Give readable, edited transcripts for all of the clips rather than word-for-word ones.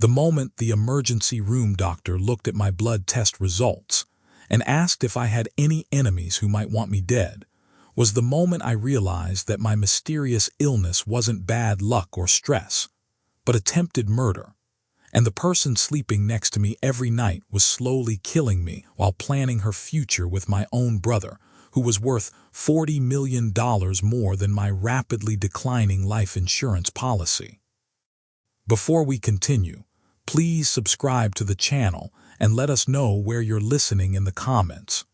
The moment the emergency room doctor looked at my blood test results and asked if I had any enemies who might want me dead, was the moment I realized that my mysterious illness wasn't bad luck or stress, but attempted murder, and the person sleeping next to me every night was slowly killing me while planning her future with my own brother, who was worth $40 million more than my rapidly declining life insurance policy. Before we continue, please subscribe to the channel and let us know where you're listening in the comments.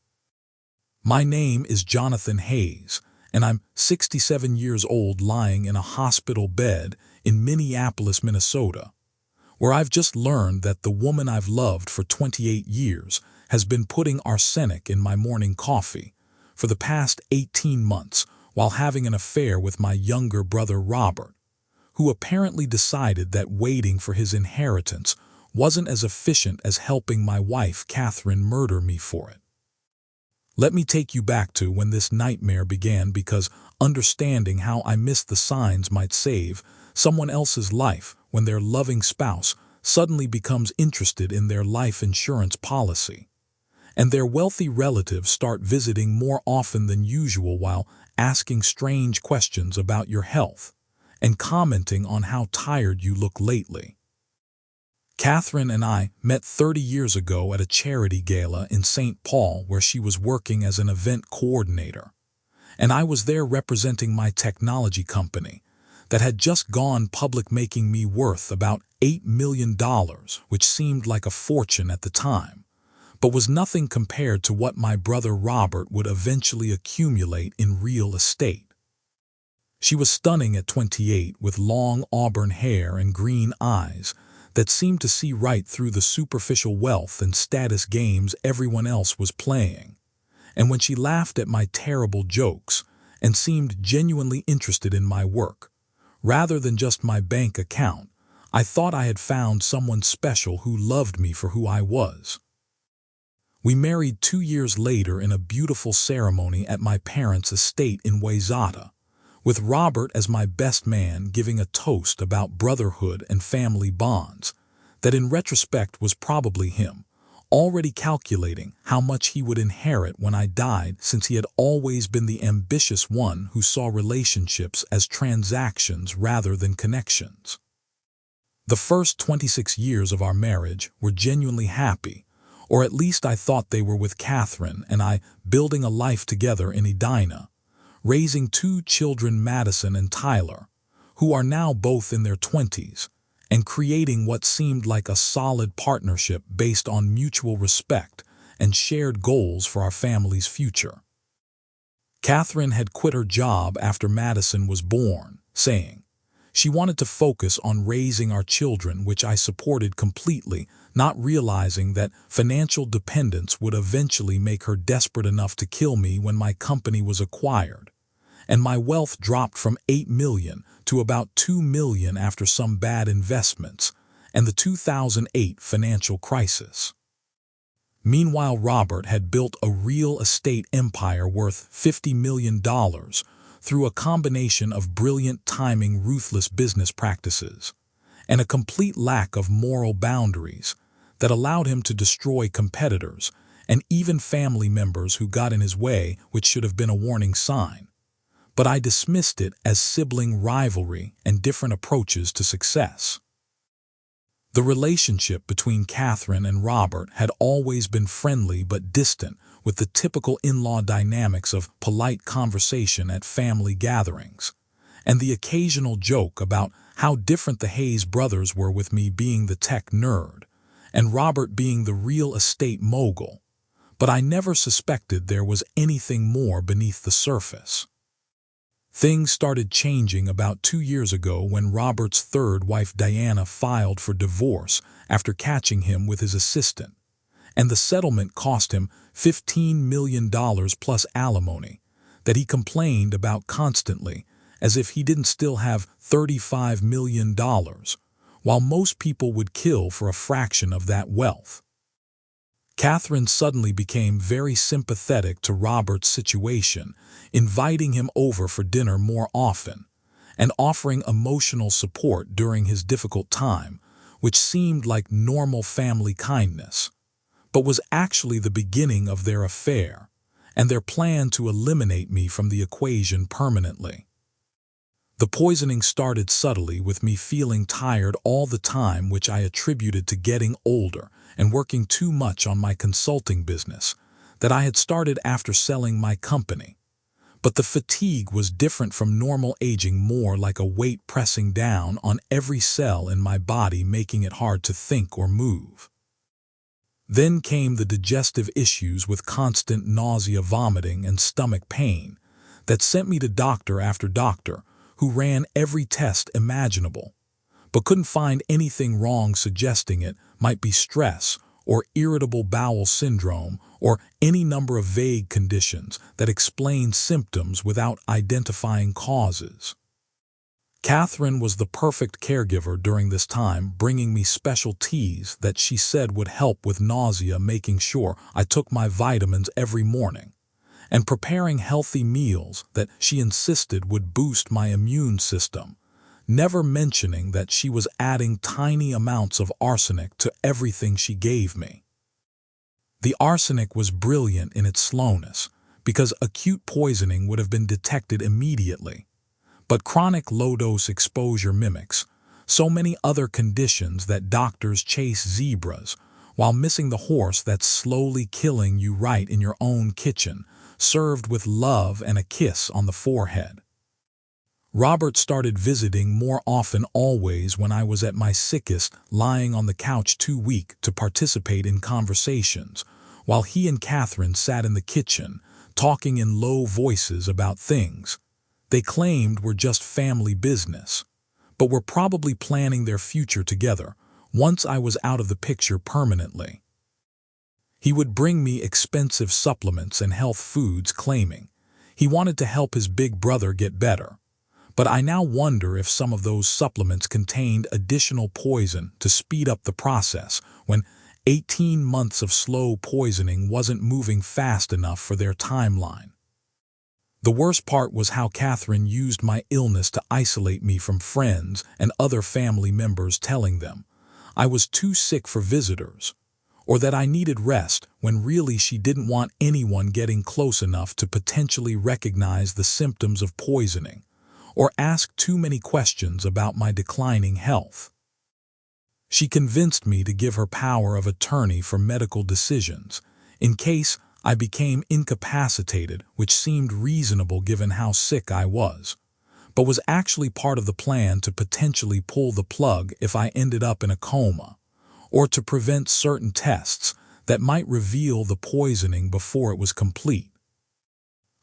My name is Jonathan Hayes, and I'm 67 years old lying in a hospital bed in Minneapolis, Minnesota, where I've just learned that the woman I've loved for 28 years has been putting arsenic in my morning coffee for the past 18 months while having an affair with my younger brother Robert, who apparently decided that waiting for his inheritance wasn't as efficient as helping my wife Catherine murder me for it. Let me take you back to when this nightmare began, because understanding how I missed the signs might save someone else's life when their loving spouse suddenly becomes interested in their life insurance policy, and their wealthy relatives start visiting more often than usual while asking strange questions about your health and commenting on how tired you look lately. Catherine and I met 30 years ago at a charity gala in St. Paul where she was working as an event coordinator, and I was there representing my technology company that had just gone public, making me worth about $8 million, which seemed like a fortune at the time, but was nothing compared to what my brother Robert would eventually accumulate in real estate. She was stunning at 28, with long auburn hair and green eyes that seemed to see right through the superficial wealth and status games everyone else was playing. And when she laughed at my terrible jokes and seemed genuinely interested in my work, rather than just my bank account, I thought I had found someone special who loved me for who I was. We married 2 years later in a beautiful ceremony at my parents' estate in Wayzata, with Robert as my best man giving a toast about brotherhood and family bonds that in retrospect was probably him, already calculating how much he would inherit when I died, since he had always been the ambitious one who saw relationships as transactions rather than connections. The first 26 years of our marriage were genuinely happy, or at least I thought they were, with Catherine and I building a life together in Edina, raising 2 children, Madison and Tyler, who are now both in their 20s, and creating what seemed like a solid partnership based on mutual respect and shared goals for our family's future. Catherine had quit her job after Madison was born, saying she wanted to focus on raising our children, which I supported completely, not realizing that financial dependence would eventually make her desperate enough to kill me when my company was acquired, and my wealth dropped from $8 million to about $2 million after some bad investments and the 2008 financial crisis. Meanwhile, Robert had built a real estate empire worth $50 million through a combination of brilliant timing, ruthless business practices, and a complete lack of moral boundaries that allowed him to destroy competitors and even family members who got in his way, which should have been a warning sign. But I dismissed it as sibling rivalry and different approaches to success. The relationship between Catherine and Robert had always been friendly but distant, with the typical in-law dynamics of polite conversation at family gatherings, and the occasional joke about how different the Hayes brothers were, with me being the tech nerd and Robert being the real estate mogul. But I never suspected there was anything more beneath the surface. Things started changing about 2 years ago when Robert's third wife Diana filed for divorce after catching him with his assistant, and the settlement cost him $15 million plus alimony that he complained about constantly, as if he didn't still have $35 million, while most people would kill for a fraction of that wealth. Catherine suddenly became very sympathetic to Robert's situation, inviting him over for dinner more often and offering emotional support during his difficult time, which seemed like normal family kindness, but was actually the beginning of their affair and their plan to eliminate me from the equation permanently. The poisoning started subtly with me feeling tired all the time, which I attributed to getting older and working too much on my consulting business that I had started after selling my company. But the fatigue was different from normal aging, more like a weight pressing down on every cell in my body, making it hard to think or move. Then came the digestive issues with constant nausea, vomiting, and stomach pain that sent me to doctor after doctor who ran every test imaginable, but couldn't find anything wrong, suggesting it might be stress or irritable bowel syndrome or any number of vague conditions that explained symptoms without identifying causes. Catherine was the perfect caregiver during this time, bringing me special teas that she said would help with nausea, making sure I took my vitamins every morning, and preparing healthy meals that she insisted would boost my immune system, never mentioning that she was adding tiny amounts of arsenic to everything she gave me. The arsenic was brilliant in its slowness, because acute poisoning would have been detected immediately, but chronic low-dose exposure mimics so many other conditions that doctors chase zebras while missing the horse that's slowly killing you right in your own kitchen, served with love and a kiss on the forehead. Robert started visiting more often, always when I was at my sickest, lying on the couch too weak to participate in conversations, while he and Catherine sat in the kitchen, talking in low voices about things they claimed were just family business, but were probably planning their future together once I was out of the picture permanently. He would bring me expensive supplements and health foods, claiming he wanted to help his big brother get better. But I now wonder if some of those supplements contained additional poison to speed up the process when 18 months of slow poisoning wasn't moving fast enough for their timeline. The worst part was how Catherine used my illness to isolate me from friends and other family members, telling them I was too sick for visitors, or that I needed rest, when really she didn't want anyone getting close enough to potentially recognize the symptoms of poisoning or ask too many questions about my declining health. She convinced me to give her power of attorney for medical decisions in case I became incapacitated, which seemed reasonable given how sick I was, but was actually part of the plan to potentially pull the plug if I ended up in a coma, or to prevent certain tests that might reveal the poisoning before it was complete.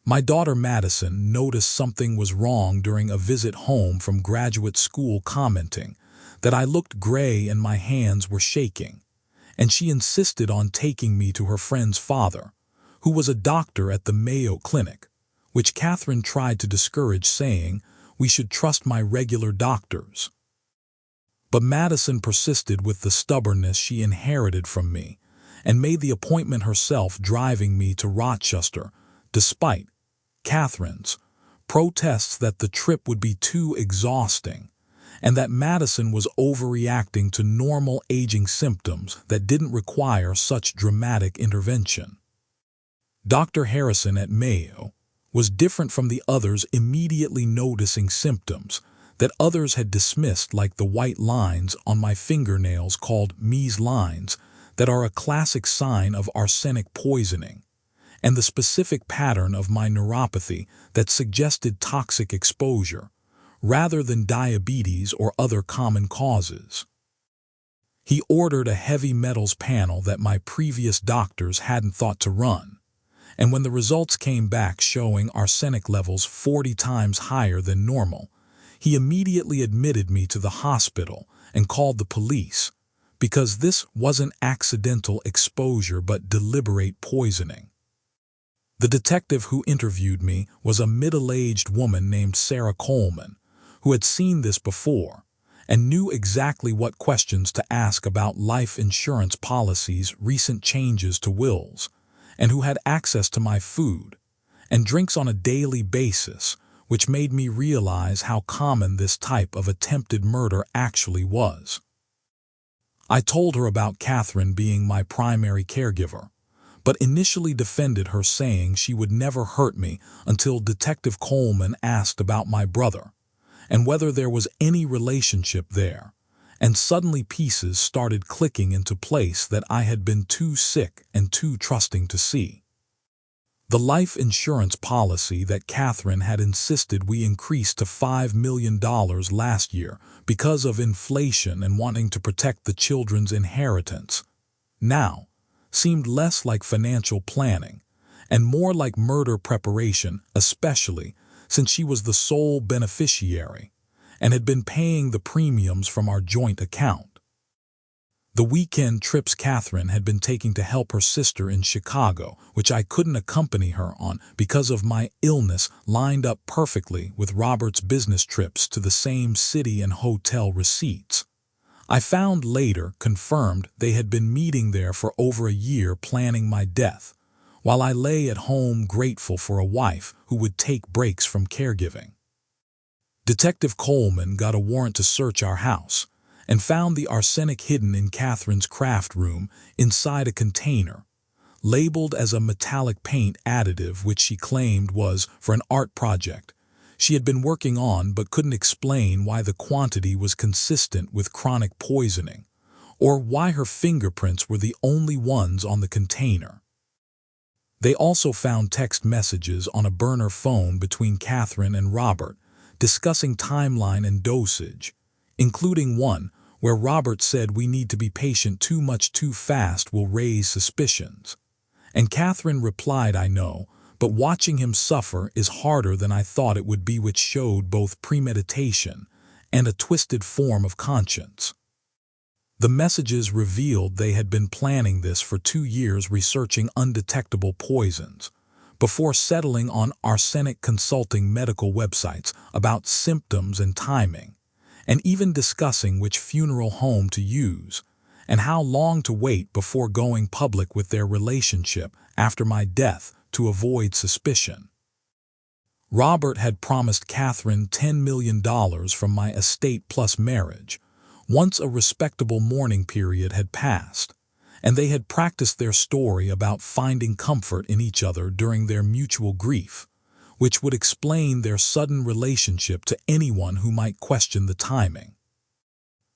My daughter Madison noticed something was wrong during a visit home from graduate school, commenting that I looked gray and my hands were shaking, and she insisted on taking me to her friend's father, who was a doctor at the Mayo Clinic, which Catherine tried to discourage, saying we should trust my regular doctors. But Madison persisted with the stubbornness she inherited from me and made the appointment herself, driving me to Rochester, despite Catherine's protests that the trip would be too exhausting and that Madison was overreacting to normal aging symptoms that didn't require such dramatic intervention. Dr. Harrison at Mayo was different from the others, immediately noticing symptoms that others had dismissed, like the white lines on my fingernails called Mees lines that are a classic sign of arsenic poisoning, and the specific pattern of my neuropathy that suggested toxic exposure, rather than diabetes or other common causes. He ordered a heavy metals panel that my previous doctors hadn't thought to run, and when the results came back showing arsenic levels 40 times higher than normal, he immediately admitted me to the hospital and called the police, because this wasn't accidental exposure but deliberate poisoning. The detective who interviewed me was a middle-aged woman named Sarah Coleman, who had seen this before and knew exactly what questions to ask about life insurance policies, recent changes to wills, and who had access to my food and drinks on a daily basis, which made me realize how common this type of attempted murder actually was. I told her about Catherine being my primary caregiver, but initially defended her, saying she would never hurt me until Detective Coleman asked about my brother and whether there was any relationship there, and suddenly pieces started clicking into place that I had been too sick and too trusting to see. The life insurance policy that Catherine had insisted we increase to $5 million last year because of inflation and wanting to protect the children's inheritance now seemed less like financial planning and more like murder preparation, especially since she was the sole beneficiary and had been paying the premiums from our joint account. The weekend trips Catherine had been taking to help her sister in Chicago, which I couldn't accompany her on because of my illness, lined up perfectly with Robert's business trips to the same city and hotel receipts. I found later confirmed they had been meeting there for over a year planning my death, while I lay at home grateful for a wife who would take breaks from caregiving. Detective Coleman got a warrant to search our house and found the arsenic hidden in Catherine's craft room inside a container, labeled as a metallic paint additive which she claimed was for an art project she had been working on but couldn't explain why the quantity was consistent with chronic poisoning, or why her fingerprints were the only ones on the container. They also found text messages on a burner phone between Catherine and Robert discussing timeline and dosage, including one where Robert said we need to be patient, too much too fast will raise suspicions. And Catherine replied, I know, but watching him suffer is harder than I thought it would be, which showed both premeditation and a twisted form of conscience. The messages revealed they had been planning this for 2 years, researching undetectable poisons, before settling on arsenic, consulting medical websites about symptoms and timing, and even discussing which funeral home to use and how long to wait before going public with their relationship after my death to avoid suspicion. Robert had promised Catherine $10 million from my estate plus marriage, once a respectable mourning period had passed, and they had practiced their story about finding comfort in each other during their mutual grief, which would explain their sudden relationship to anyone who might question the timing.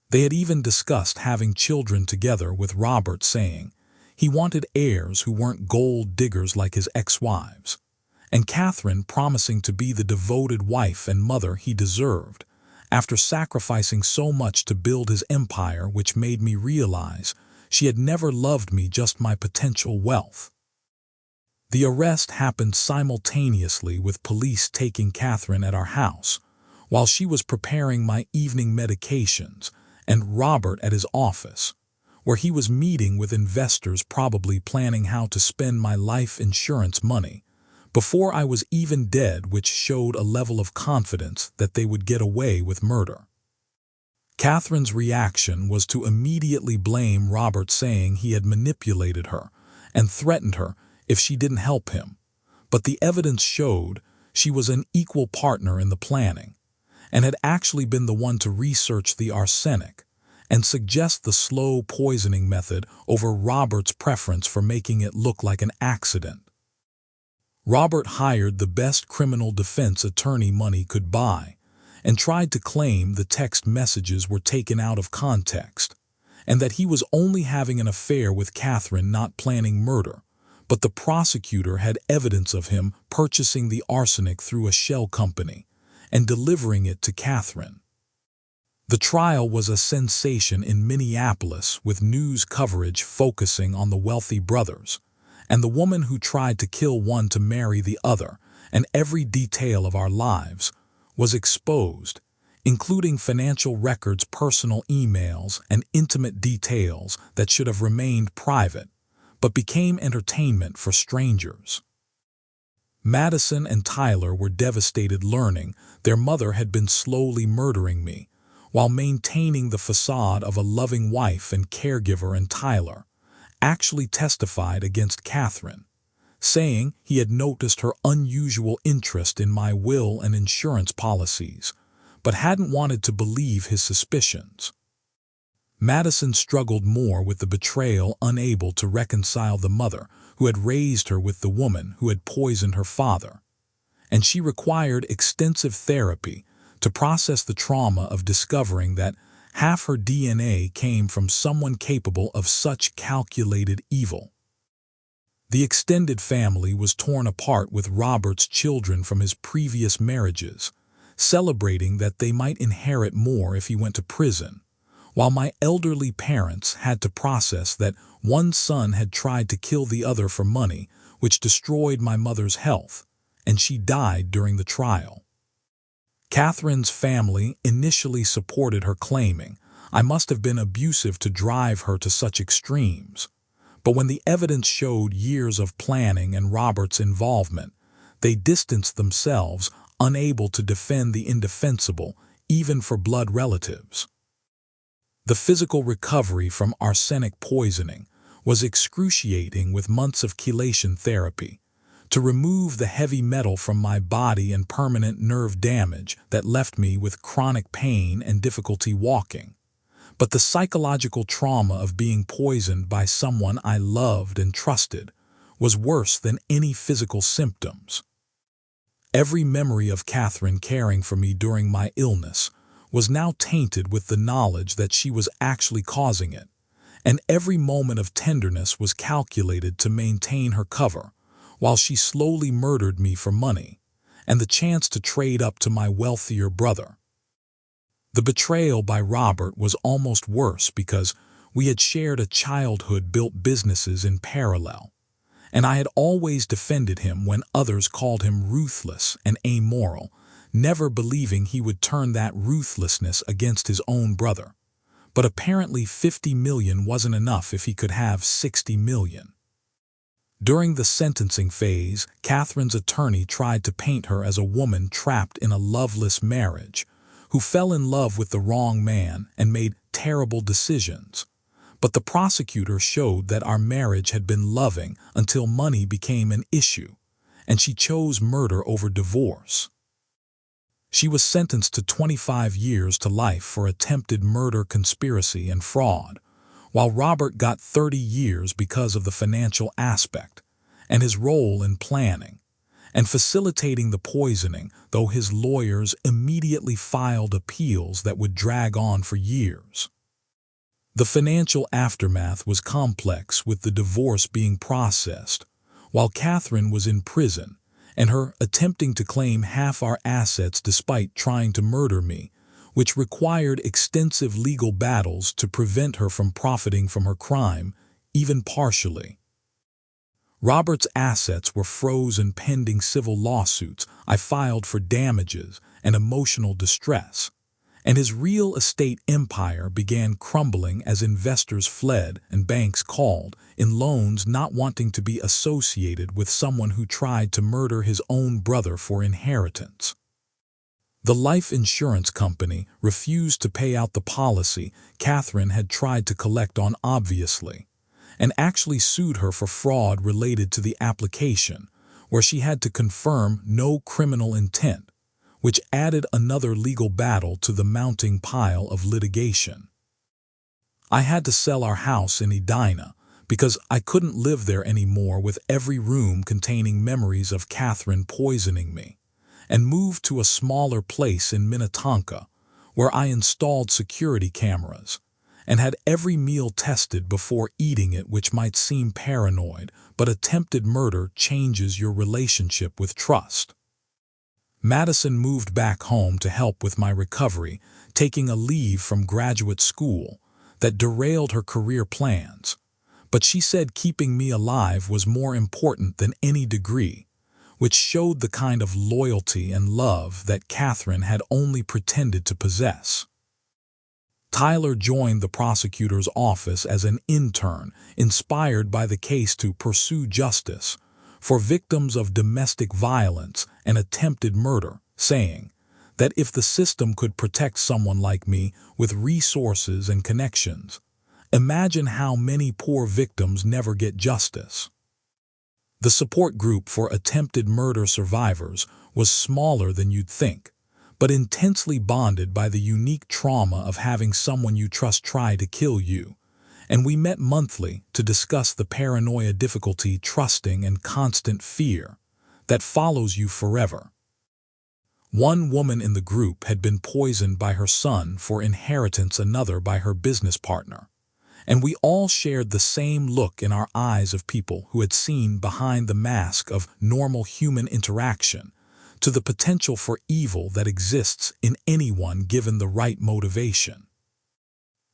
They had even discussed having children together, with Robert saying he wanted heirs who weren't gold diggers like his ex-wives, and Catherine promising to be the devoted wife and mother he deserved after sacrificing so much to build his empire, which made me realize she had never loved me, just my potential wealth. The arrest happened simultaneously with police taking Catherine at our house while she was preparing my evening medications, and Robert at his office, where he was meeting with investors, probably planning how to spend my life insurance money before I was even dead, which showed a level of confidence that they would get away with murder. Catherine's reaction was to immediately blame Robert, saying he had manipulated her and threatened her if she didn't help him, but the evidence showed she was an equal partner in the planning and had actually been the one to research the arsenic and suggest the slow poisoning method over Robert's preference for making it look like an accident. Robert hired the best criminal defense attorney money could buy and tried to claim the text messages were taken out of context and that he was only having an affair with Catherine, not planning murder, but the prosecutor had evidence of him purchasing the arsenic through a shell company and delivering it to Catherine. The trial was a sensation in Minneapolis, with news coverage focusing on the wealthy brothers and the woman who tried to kill one to marry the other, and every detail of our lives was exposed, including financial records, personal emails, and intimate details that should have remained private, but became entertainment for strangers. Madison and Tyler were devastated, learning their mother had been slowly murdering me while maintaining the facade of a loving wife and caregiver, and Tyler actually testified against Catherine, saying he had noticed her unusual interest in my will and insurance policies, but hadn't wanted to believe his suspicions. Madison struggled more with the betrayal, unable to reconcile the mother who had raised her with the woman who had poisoned her father, and she required extensive therapy to process the trauma of discovering that half her DNA came from someone capable of such calculated evil. The extended family was torn apart, with Robert's children from his previous marriages celebrating that they might inherit more if he went to prison, while my elderly parents had to process that one son had tried to kill the other for money, which destroyed my mother's health, and she died during the trial. Catherine's family initially supported her, claiming I must have been abusive to drive her to such extremes. But when the evidence showed years of planning and Robert's involvement, they distanced themselves, unable to defend the indefensible, even for blood relatives. The physical recovery from arsenic poisoning was excruciating, with months of chelation therapy to remove the heavy metal from my body and permanent nerve damage that left me with chronic pain and difficulty walking. But the psychological trauma of being poisoned by someone I loved and trusted was worse than any physical symptoms. Every memory of Catherine caring for me during my illness was now tainted with the knowledge that she was actually causing it, and every moment of tenderness was calculated to maintain her cover, while she slowly murdered me for money and the chance to trade up to my wealthier brother. The betrayal by Robert was almost worse because we had shared a childhood, built businesses in parallel, and I had always defended him when others called him ruthless and amoral, never believing he would turn that ruthlessness against his own brother. But apparently 50 million wasn't enough if he could have 60 million. During the sentencing phase, Catherine's attorney tried to paint her as a woman trapped in a loveless marriage, who fell in love with the wrong man and made terrible decisions. But the prosecutor showed that our marriage had been loving until money became an issue, and she chose murder over divorce. She was sentenced to 25 years to life for attempted murder, conspiracy, and fraud, while Robert got 30 years because of the financial aspect and his role in planning and facilitating the poisoning, though his lawyers immediately filed appeals that would drag on for years. The financial aftermath was complex, with the divorce being processed while Catherine was in prison, and her attempting to claim half our assets despite trying to murder me, which required extensive legal battles to prevent her from profiting from her crime, even partially. Robert's assets were frozen pending civil lawsuits I filed for damages and emotional distress, and his real estate empire began crumbling as investors fled and banks called in loans, not wanting to be associated with someone who tried to murder his own brother for inheritance. The life insurance company refused to pay out the policy Catherine had tried to collect on, obviously, and actually sued her for fraud related to the application, where she had to confirm no criminal intent, which added another legal battle to the mounting pile of litigation. I had to sell our house in Edina because I couldn't live there anymore, with every room containing memories of Catherine poisoning me, and moved to a smaller place in Minnetonka, where I installed security cameras and had every meal tested before eating it, which might seem paranoid, but attempted murder changes your relationship with trust. Madison moved back home to help with my recovery, taking a leave from graduate school that derailed her career plans. But she said keeping me alive was more important than any degree, which showed the kind of loyalty and love that Catherine had only pretended to possess. Tyler joined the prosecutor's office as an intern, inspired by the case to pursue justice for victims of domestic violence and attempted murder, saying that if the system could protect someone like me with resources and connections, imagine how many poor victims never get justice. The support group for attempted murder survivors was smaller than you'd think, but intensely bonded by the unique trauma of having someone you trust try to kill you, and we met monthly to discuss the paranoia, difficulty trusting, and constant fear that follows you forever. One woman in the group had been poisoned by her son for inheritance, another by her business partner, and we all shared the same look in our eyes of people who had seen behind the mask of normal human interaction to the potential for evil that exists in anyone given the right motivation.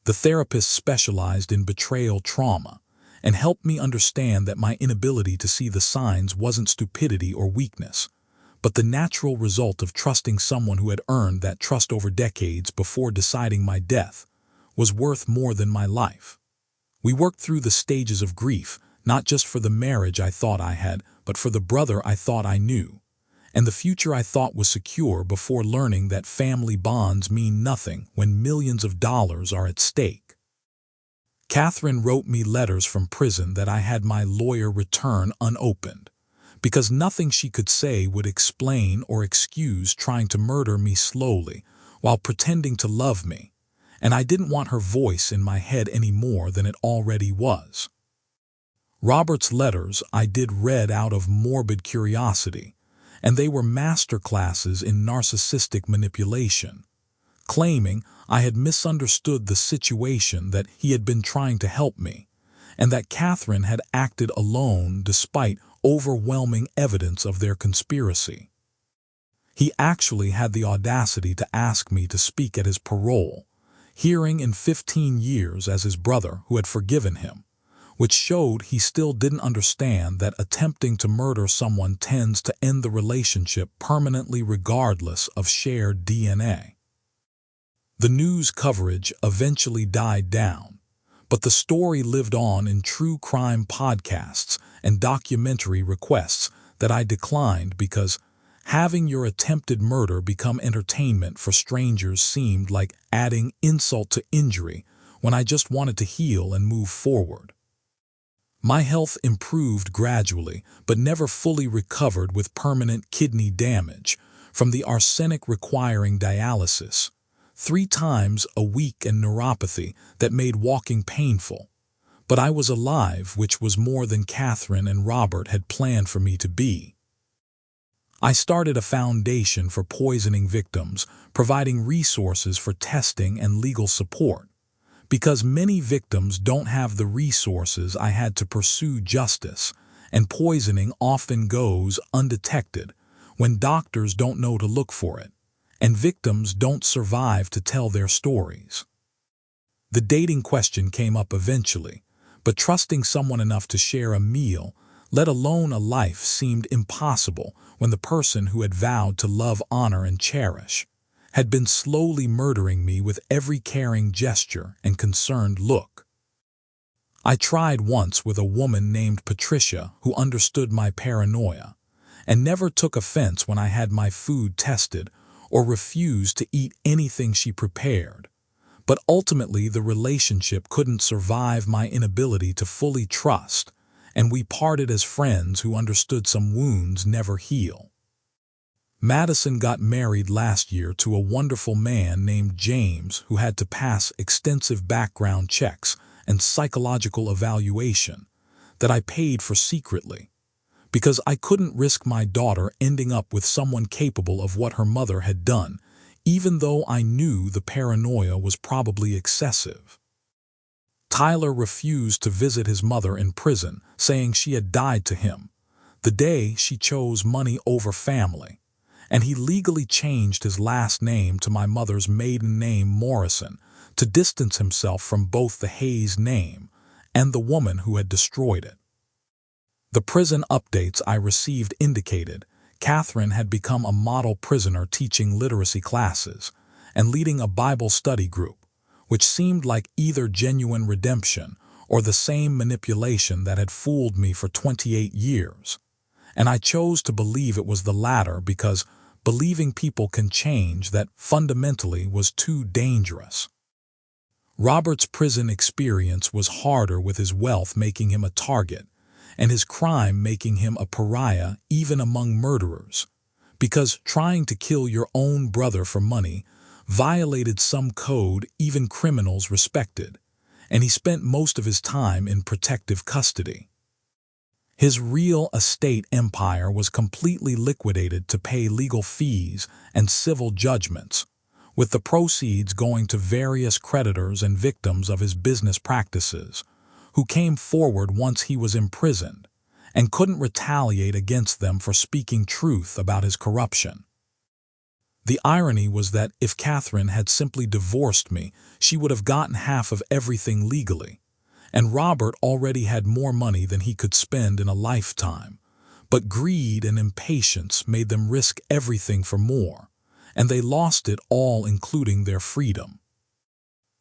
The therapist specialized in betrayal trauma and helped me understand that my inability to see the signs wasn't stupidity or weakness, but the natural result of trusting someone who had earned that trust over decades before deciding my death was worth more than my life. We worked through the stages of grief, not just for the marriage I thought I had, but for the brother I thought I knew, and the future I thought was secure, before learning that family bonds mean nothing when millions of dollars are at stake. Catherine wrote me letters from prison that I had my lawyer return unopened, because nothing she could say would explain or excuse trying to murder me slowly while pretending to love me, and I didn't want her voice in my head any more than it already was. Robert's letters I did read out of morbid curiosity, and they were masterclasses in narcissistic manipulation, claiming I had misunderstood the situation, that he had been trying to help me, and that Catherine had acted alone despite overwhelming evidence of their conspiracy. He actually had the audacity to ask me to speak at his parole hearing in 15 years as his brother who had forgiven him, which showed he still didn't understand that attempting to murder someone tends to end the relationship permanently regardless of shared DNA. The news coverage eventually died down, but the story lived on in true crime podcasts and documentary requests that I declined because having your attempted murder become entertainment for strangers seemed like adding insult to injury when I just wanted to heal and move forward. My health improved gradually, but never fully recovered, with permanent kidney damage from the arsenic requiring dialysis 3 times a week and neuropathy that made walking painful. But I was alive, which was more than Catherine and Robert had planned for me to be. I started a foundation for poisoning victims, providing resources for testing and legal support, because many victims don't have the resources I had to pursue justice, and poisoning often goes undetected when doctors don't know to look for it, and victims don't survive to tell their stories. The dating question came up eventually, but trusting someone enough to share a meal, let alone a life, seemed impossible when the person who had vowed to love, honor, and cherish had been slowly murdering me with every caring gesture and concerned look. I tried once with a woman named Patricia who understood my paranoia and never took offense when I had my food tested or refused to eat anything she prepared. But ultimately the relationship couldn't survive my inability to fully trust, and we parted as friends who understood some wounds never heal. Madison got married last year to a wonderful man named James who had to pass extensive background checks and psychological evaluation that I paid for secretly, because I couldn't risk my daughter ending up with someone capable of what her mother had done, even though I knew the paranoia was probably excessive. Tyler refused to visit his mother in prison, saying she had died to him the day she chose money over family, and he legally changed his last name to my mother's maiden name, Morrison, to distance himself from both the Hayes name and the woman who had destroyed it. The prison updates I received indicated Catherine had become a model prisoner, teaching literacy classes and leading a Bible study group, which seemed like either genuine redemption or the same manipulation that had fooled me for 28 years. And I chose to believe it was the latter because believing people can change, that fundamentally, was too dangerous. Robert's prison experience was harder, with his wealth making him a target and his crime making him a pariah even among murderers, because trying to kill your own brother for money violated some code even criminals respected, and he spent most of his time in protective custody. His real estate empire was completely liquidated to pay legal fees and civil judgments, with the proceeds going to various creditors and victims of his business practices, who came forward once he was imprisoned and couldn't retaliate against them for speaking truth about his corruption. The irony was that if Catherine had simply divorced me, she would have gotten half of everything legally, and Robert already had more money than he could spend in a lifetime. But greed and impatience made them risk everything for more, and they lost it all, including their freedom.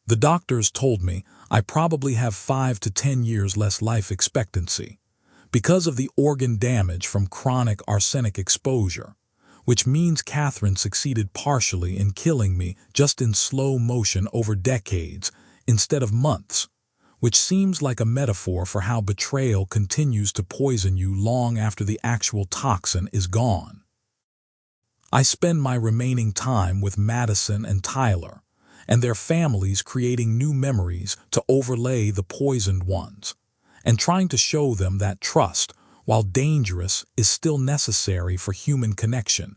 The doctors told me I probably have 5 to 10 years less life expectancy because of the organ damage from chronic arsenic exposure, which means Catherine succeeded partially in killing me just in slow motion over decades instead of months, which seems like a metaphor for how betrayal continues to poison you long after the actual toxin is gone. I spend my remaining time with Madison and Tyler and their families, creating new memories to overlay the poisoned ones, and trying to show them that trust, while dangerous, is still necessary for human connection,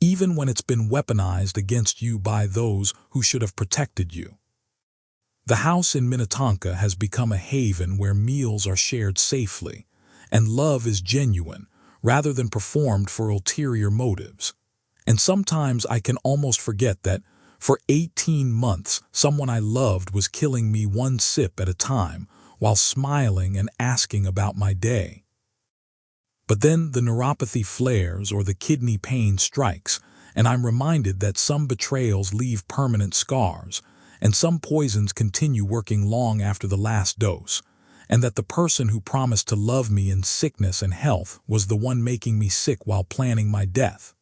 even when it's been weaponized against you by those who should have protected you. The house in Minnetonka has become a haven where meals are shared safely, and love is genuine rather than performed for ulterior motives. And sometimes I can almost forget that for 18 months someone I loved was killing me one sip at a time while smiling and asking about my day. But then the neuropathy flares or the kidney pain strikes, and I'm reminded that some betrayals leave permanent scars, and some poisons continue working long after the last dose, and that the person who promised to love me in sickness and health was the one making me sick while planning my death.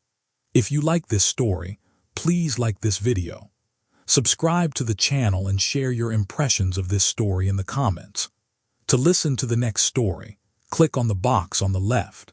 If you like this story, please like this video. Subscribe to the channel and share your impressions of this story in the comments. To listen to the next story, click on the box on the left.